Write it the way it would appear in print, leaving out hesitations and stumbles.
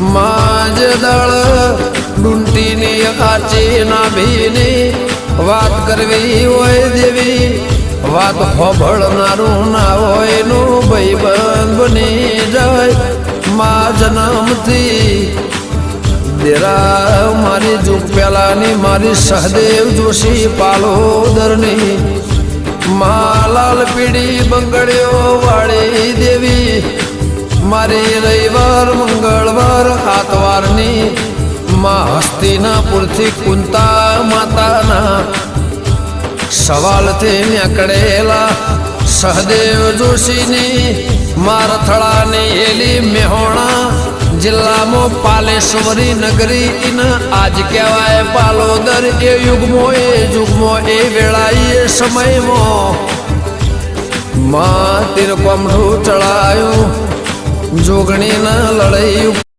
माज दळ डूंटीनी काची नाभीनी વાત કરવી હોય દેવી વાત હોભળનારું ના હોય નું ભાઈબંધ બની જાય મા જન્મથી દેરા મારી જુગ પેલાની મારી સહદેવ જોશી પાલોદરની મા લાલ પીડી બંગડ્યો વાળી દેવી મારી રવિવાર મંગળવાર આતવારની માં હસ્તિનાપુરથી કુંતા માતાના સવાલથી નીકળેલા સહદેવ જોશીની મારથળાની એલી મેહોણા જિલ્લામાં પાલેશ્વરી નગરી આજ કહેવાય પાલોદર એ યુગમાં એ વેળાએ સમયમાં માં તીરકોમઠું ચડાયું જોગણીના લડાઈ